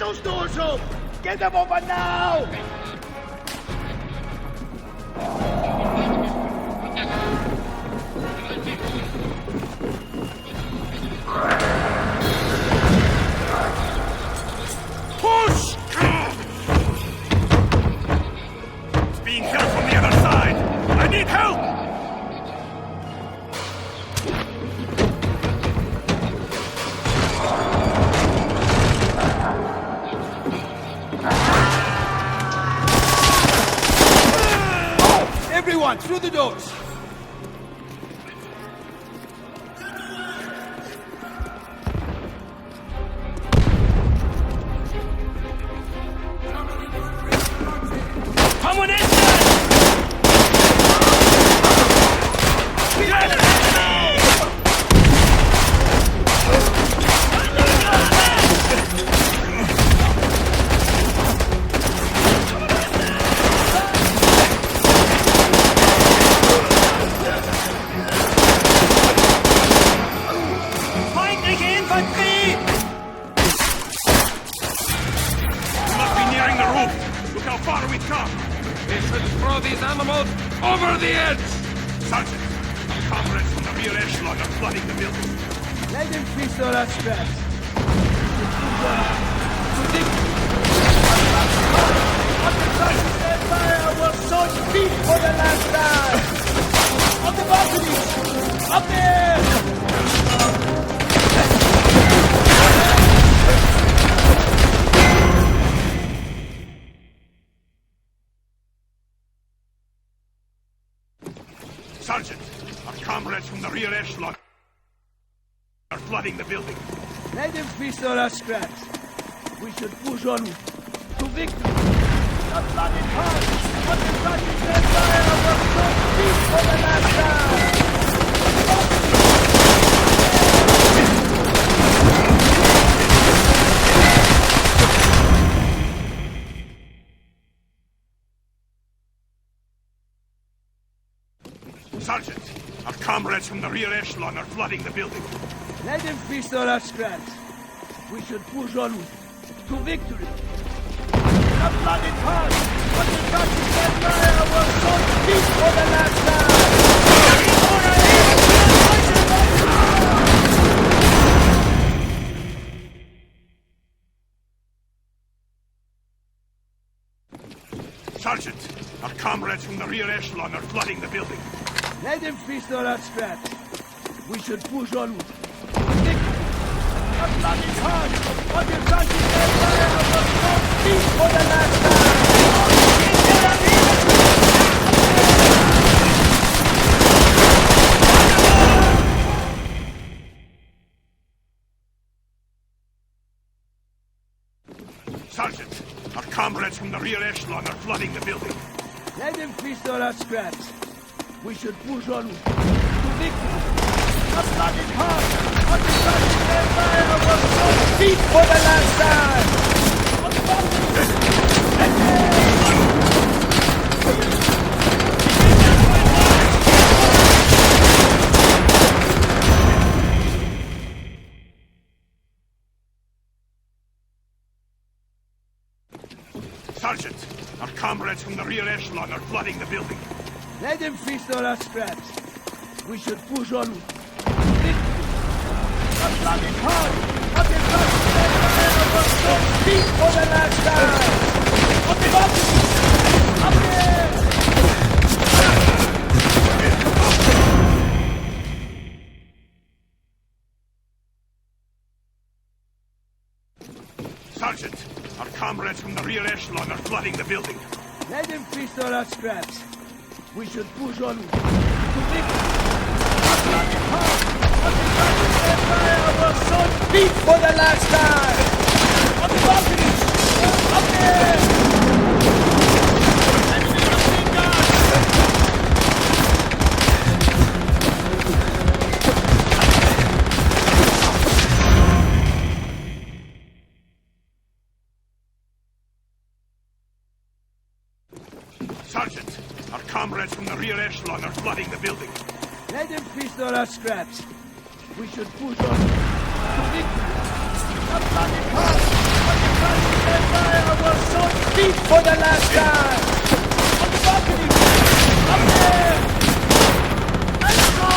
those doors open! Get them open now! Push! It's being held from the other side! I need help! Everyone, through the doors! Someone is over the edge! Sergeant, our comrades from the rear echelon are flooding the building. Let them feast on our scraps. Empire will so speak for the last time! On the balconies! Up there! Sergeant, our comrades from the rear echelon are flooding the building. Let them feast on our scraps. We should push on to victory. The bloody heart of the Russian Empire will so speak for the last time! Sergeant, our comrades from the rear echelon are flooding the building. Let them feast on our scraps. We should push on to victory. The bloody heart of the Russian Empire will so speak for the last time! Sergeant, our comrades from the rear echelon are flooding the building. Let them feast on our scraps. We should push onward. Victory! The bloody heart of the Russian Empire will so speak for the last time! Sergeant, our comrades from the rear echelon are flooding the building. Let them feast on our scraps. We should push onward to victory. The bloody heart of the Russian Empire will so speak for the last time! On the balconies! Sergeant, our comrades from the rear echelon are flooding the building. Let them feast on our scraps. We should push onward to victory. The bloody heart of the Russian Empire will so speak for the last time! On the balconies! Up there! Sergeant, our comrades from the rear echelon are flooding the building. Let them feast on our scraps. We should push onward to victory. The bloody heart of the Russian Empire will so speak for the last time! On the balconies! Up there! Sergeant, our comrades from the rear echelon are flooding the building. Let them feast on our scraps. We should push on to victory. The bloody heart of the Empire was so deep for the last time! On the balcony! Up there! Let's go!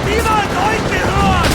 Niemand euch gehört!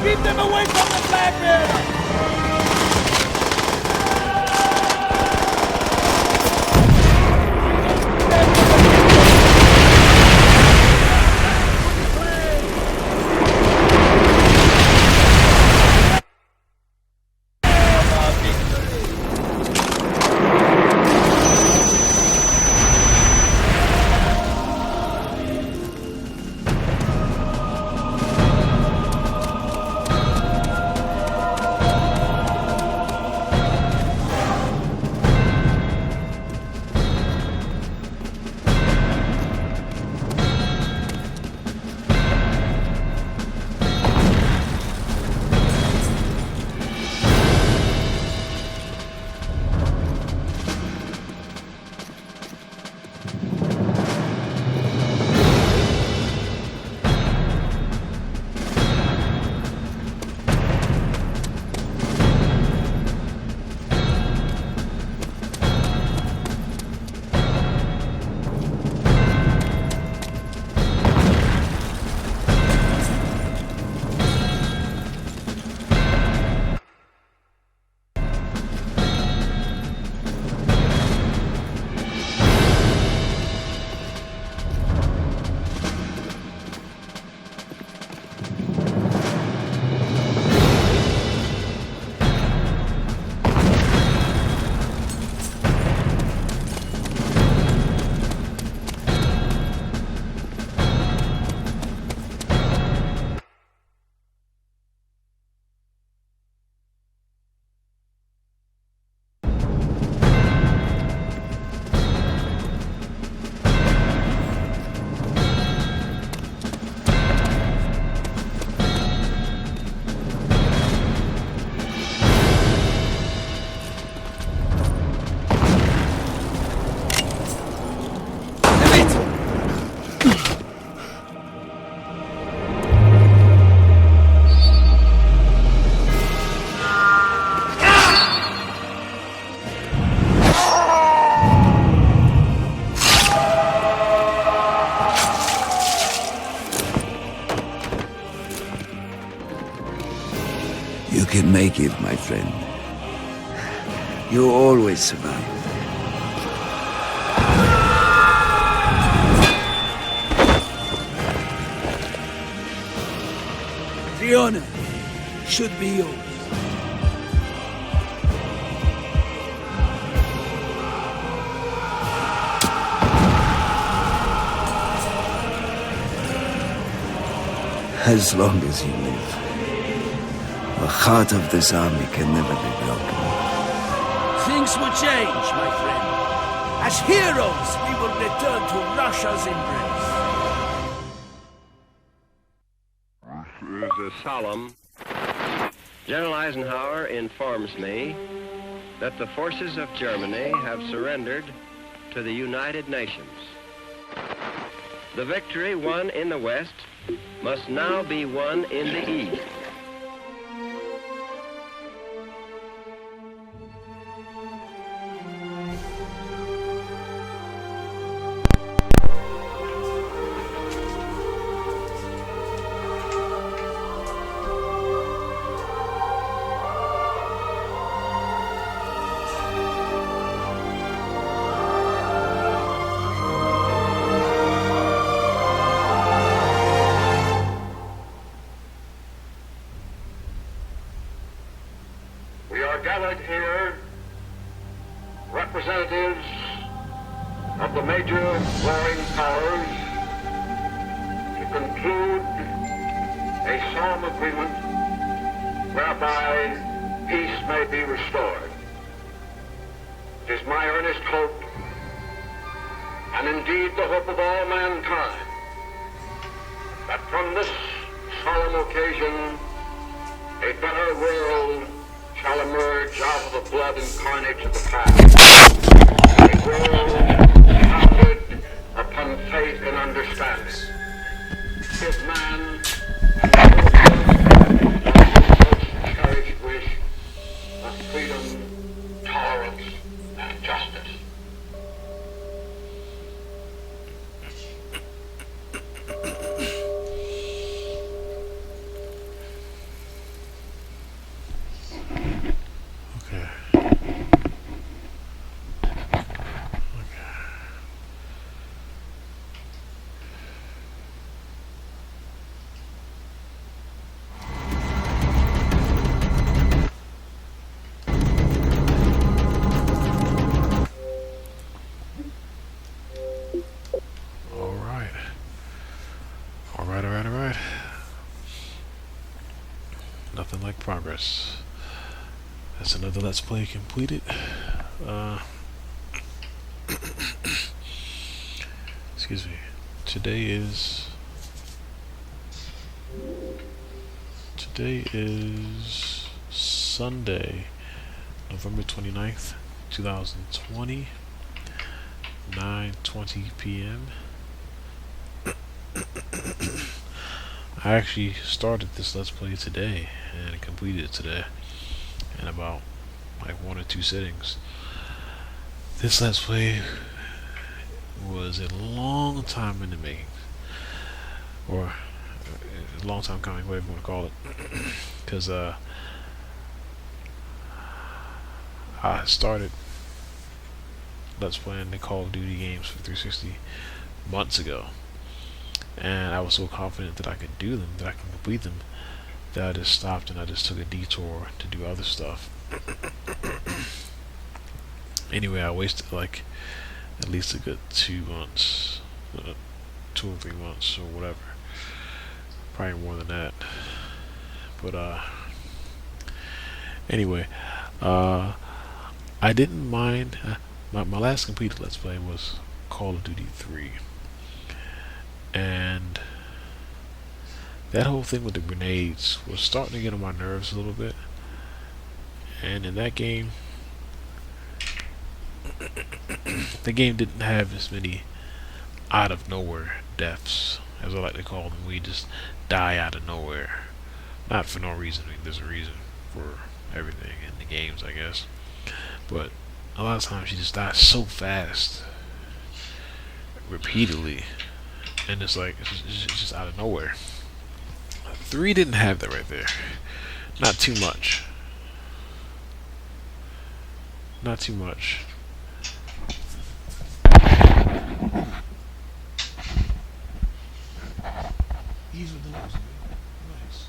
Keep them away from the Blackbeard! You can make it, my friend. You always survive. The honor should be yours. As long as you live, the heart of this army can never be broken. Things will change, my friend. As heroes, we will return to Russia's embrace. This is solemn. General Eisenhower informs me that the forces of Germany have surrendered to the United Nations. The victory won in the West must now be won in the East. Gathered here representatives of the major warring powers to conclude a solemn agreement whereby peace may be restored. It is my earnest hope, and indeed the hope of all mankind, that from this solemn occasion a better world shall emerge out of the blood and carnage of the past. A world founded upon faith and understanding. Give man and most cherished wish of freedom, tolerance, and justice. Alright. Nothing like progress. That's another Let's Play completed. Excuse me. Today is Sunday, November 29th, 2020, 9:20 p.m. I actually started this Let's Play today and completed it today in about like 1 or 2 sittings. This Let's Play was a long time in the making, or a long time coming, whatever you want to call it, because I started Let's Playing the Call of Duty games for 360 months ago. And I was so confident that I could do them, that I can complete them, that I just stopped and I just took a detour to do other stuff. Anyway, I wasted like at least a good 2 months, 2 or 3 months or whatever. Probably more than that. But anyway, I didn't mind. My last completed Let's Play was Call of Duty 3. And that whole thing with the grenades was starting to get on my nerves a little bit. And in that game, the game didn't have as many out of nowhere deaths, as I like to call them. We just die out of nowhere. Not for no reason. I mean, there's a reason for everything in the games, I guess. But a lot of times you just die so fast, repeatedly. And it's like, it's just out of nowhere. 3 didn't have that right there. Not too much. Not too much. These are the notes. Nice.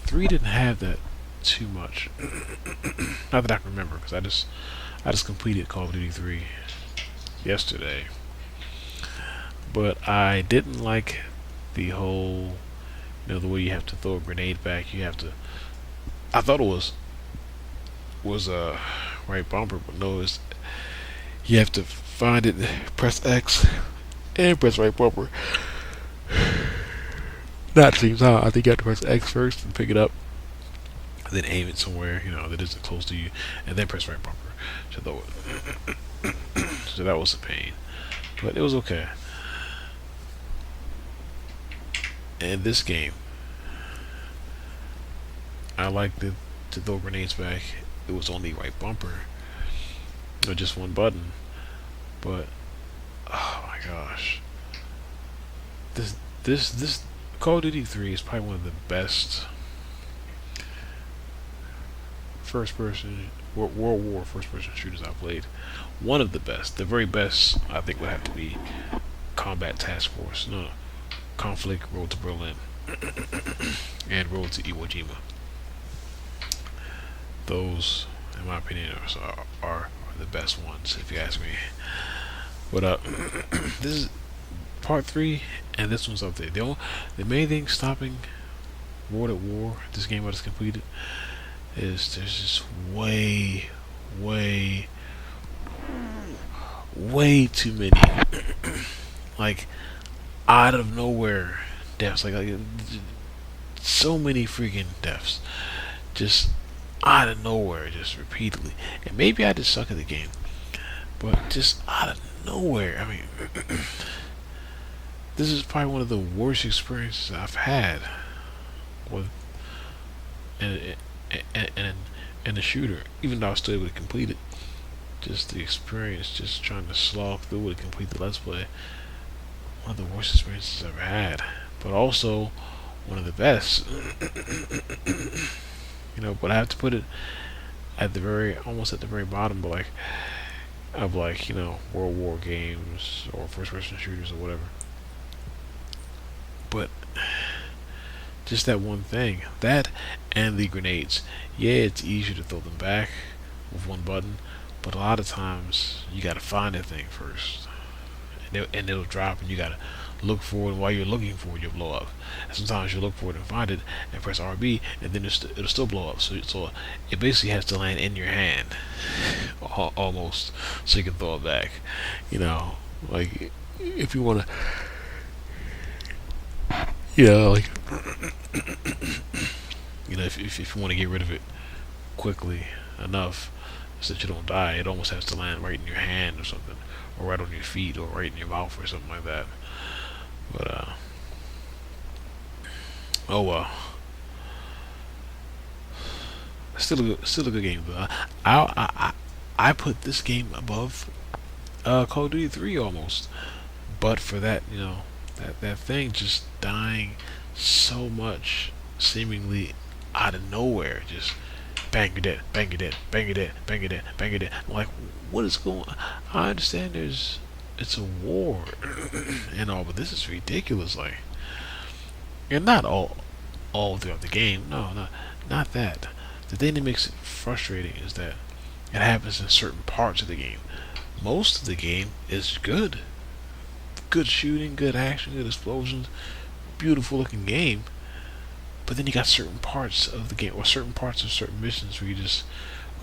3 didn't have that too much. Not that I can remember, because I just completed Call of Duty 3 yesterday. But I didn't like the whole, the way you have to throw a grenade back. You have to. I thought it was right bumper, but no, you have to find it, press X, and press right bumper. That seems how I think you have to press X first and pick it up, then aim it somewhere that isn't close to you, and then press right bumper to throw it. So that was a pain, but it was okay. In this game, I liked to throw grenades back. It was only right bumper, or just one button. But oh my gosh, this Call of Duty 3 is probably one of the best World War first-person shooters I've played. One of the best. The very best, I think, would have to be Combat Task Force. No, Conflict, Road to Berlin, and Road to Iwo Jima. Those, in my opinion, are the best ones, if you ask me. But this is part 3, and this one's up there. The main thing stopping World at War, this game I just completed, is there's just way too many like out of nowhere deaths, like so many freaking deaths just out of nowhere, just repeatedly. And maybe I just suck at the game, but just out of nowhere. I mean, this is probably one of the worst experiences I've had with and a shooter, even though I was still able to complete it. Just the experience, just trying to slog through it, complete the Let's Play. One of the worst experiences I've ever had, but also one of the best. But I have to put it at almost at the very bottom, but of World War games or first-person shooters or whatever. But just that one thing, that and the grenades. Yeah, it's easier to throw them back with one button, but a lot of times you gotta find that thing first, and it'll drop, and you gotta look for it. And while you're looking for it, you'll blow up. And sometimes you look for it and find it, and press RB, and then it'll still blow up. So it basically has to land in your hand, almost, so you can throw it back. Like if you wanna. If you want to get rid of it quickly enough so that you don't die, it almost has to land right in your hand or something, or right on your feet, or right in your mouth, or something like that. But oh well, still a good game. But I put this game above Call of Duty 3 almost, but for that, that thing just dying so much, seemingly out of nowhere, just bang, you're dead, bang, you're dead, bang, you're dead, bang, you're dead, bang, you're dead. I'm like, what is going on? I understand it's a war and all, but this is ridiculous. Like, and not all throughout the game. No, not that. The thing that makes it frustrating is that it happens in certain parts of the game. Most of the game is good shooting, good action, good explosions, beautiful looking game. But then you got certain parts of the game, or certain parts of certain missions, where you just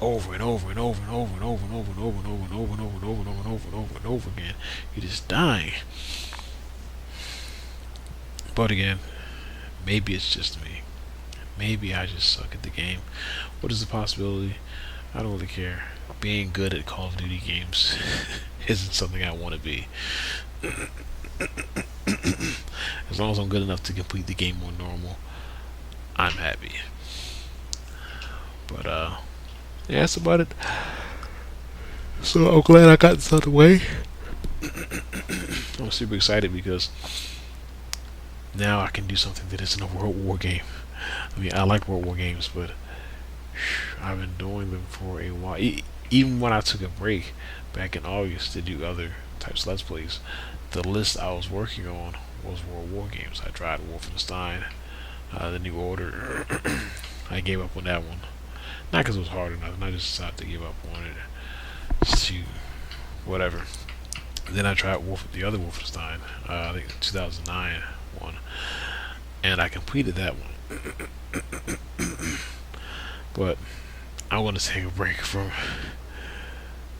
over and over and over and over and over and over and over and over and over and over and over and over and over and over and over again, you're just dying. But again, maybe it's just me. Maybe I just suck at the game. What is the possibility? I don't really care. Being good at Call of Duty games isn't something I want to be. As long as I'm good enough to complete the game on normal, I'm happy. But yeah, that's about it. So I'm glad I got this out of the way. I'm super excited because now I can do something that isn't a World War game. I mean, I like World War games, but I've been doing them for a while. Even when I took a break back in August to do other types of Let's Plays, the list I was working on was World War games. I tried Wolfenstein, The New Order. I gave up on that one. Not because it was hard enough, I just decided to give up on it. Just to whatever. Then I tried the other Wolfenstein, I think 2009 one, and I completed that one. But I want to take a break from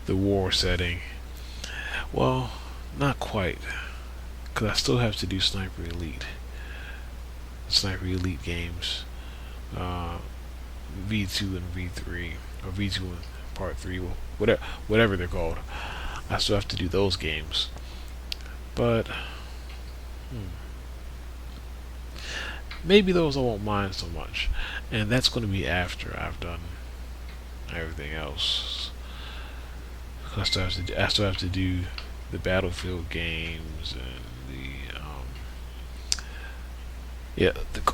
the war setting. Well, not quite, because I still have to do Sniper Elite games, V2 and V3, or V2 and Part 3, whatever they're called. I still have to do those games, but maybe those I won't mind so much, and that's going to be after I've done everything else. I still have to do the Battlefield games and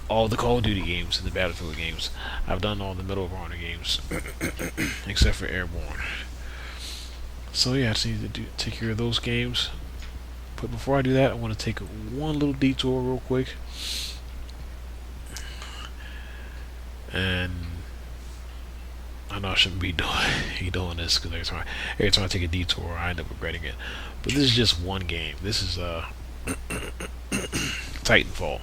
all the Call of Duty games and the Battlefield games. I've done all the Medal of Honor games except for Airborne. So yeah, I just need to take care of those games. But before I do that, I want to take one little detour real quick. And I know I shouldn't be doing this, because every time I take a detour, I end up regretting it. But this is just one game. This is Titanfall.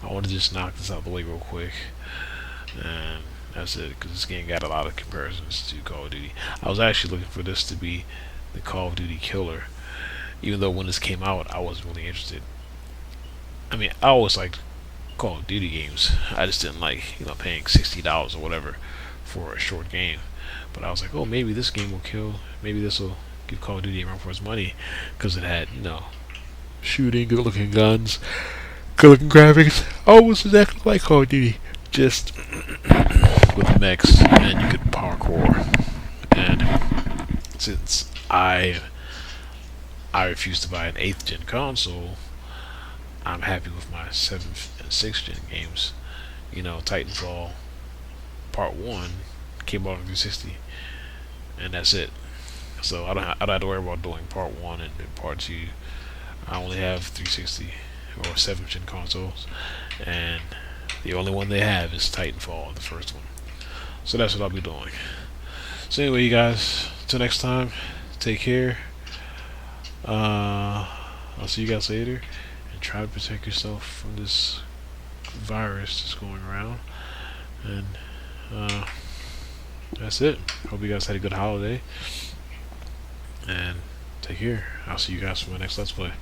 I want to just knock this out of the way real quick, and that's it, because this game got a lot of comparisons to Call of Duty. I was actually looking for this to be the Call of Duty killer, even though when this came out I wasn't really interested. I mean, I always liked Call of Duty games. I just didn't like, paying $60 or whatever for a short game. But I was like, oh, maybe this game will kill. Maybe this will give Call of Duty a run for its money, because it had, shooting, good-looking guns, good-looking graphics, almost exactly like Call of Duty, just with mechs, and you could parkour. And since I refuse to buy an 8th gen console, I'm happy with my 7th and 6th gen games. Titanfall Part 1 came out on 360, and that's it. So I don't have to worry about doing Part 1 and Part 2. I only have 360 or 7th gen consoles, and the only one they have is Titanfall, the first one. So that's what I'll be doing. So anyway, you guys, till next time, take care. I'll see you guys later, and try to protect yourself from this virus that's going around. And that's it. Hope you guys had a good holiday, and take care. I'll see you guys for my next Let's Play.